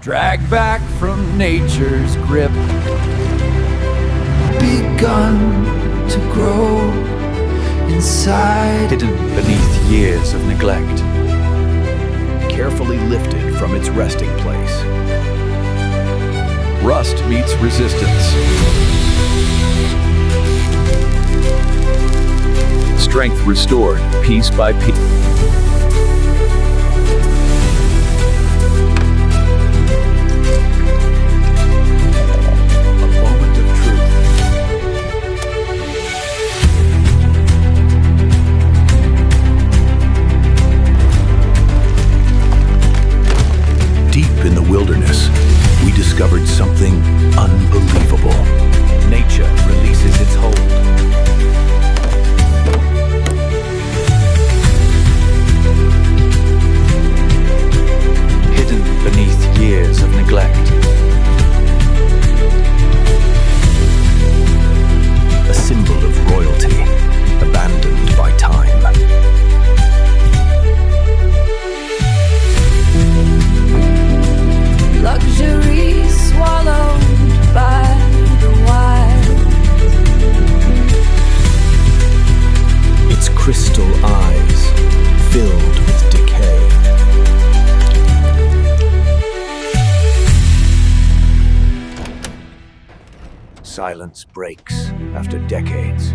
Dragged back from nature's grip, begun to grow inside, hidden beneath years of neglect, carefully lifted from its resting place. Rust meets resistance. Strength restored, piece by piece. In the wilderness, we discovered something unbelievable. Nature releases its hold. Hidden beneath years of neglect. A symbol of royalty, abandoned by time. Luxury swallowed by the wild. Its crystal eyes filled with decay. Silence breaks after decades.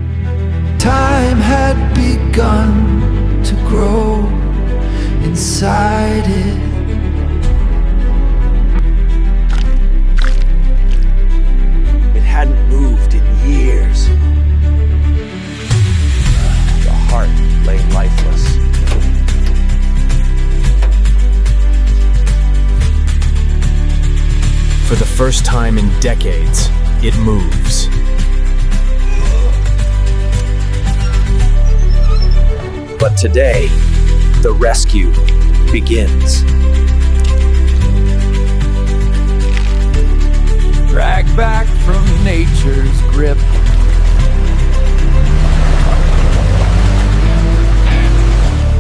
Time had begun to grow inside it. Hadn't moved in years. The heart lay lifeless. For the first time in decades, it moves. But today, the rescue begins. Dragged back from nature's grip,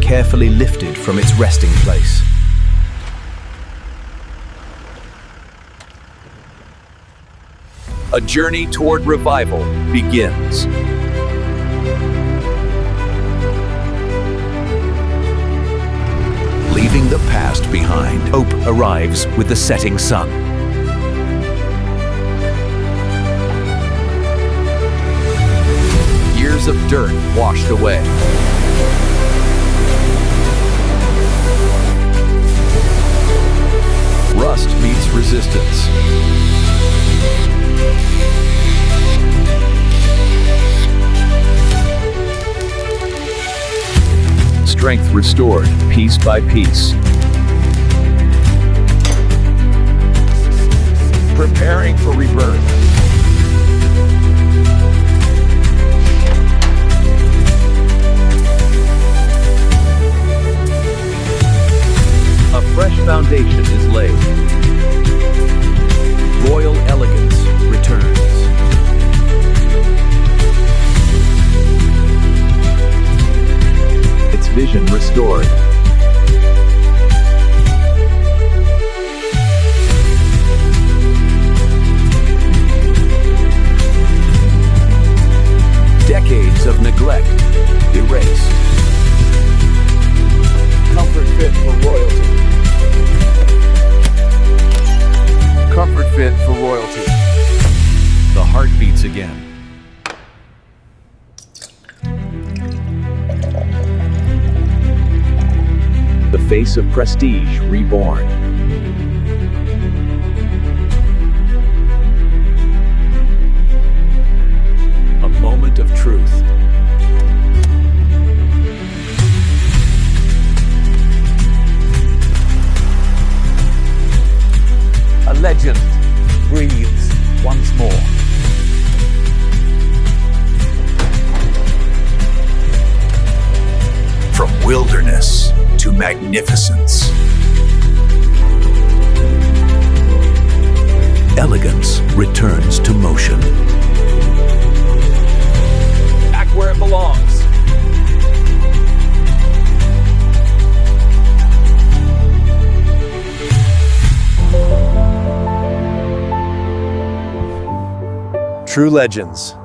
carefully lifted from its resting place. A journey toward revival begins. Leaving the past behind, hope arrives with the setting sun. Years of dirt washed away. Rust meets resistance. Strength restored, piece by piece. Preparing for rebirth. A fresh foundation is laid. Royal elegance returns. Its vision restored. Decades of neglect erased. Comfort fit for royalty. Comfort fit for royalty. The heart beats again. The face of prestige reborn. A moment of truth. A legend breathes once more. From wilderness to magnificence. Elegance returns to motion. Back where it belongs. True legends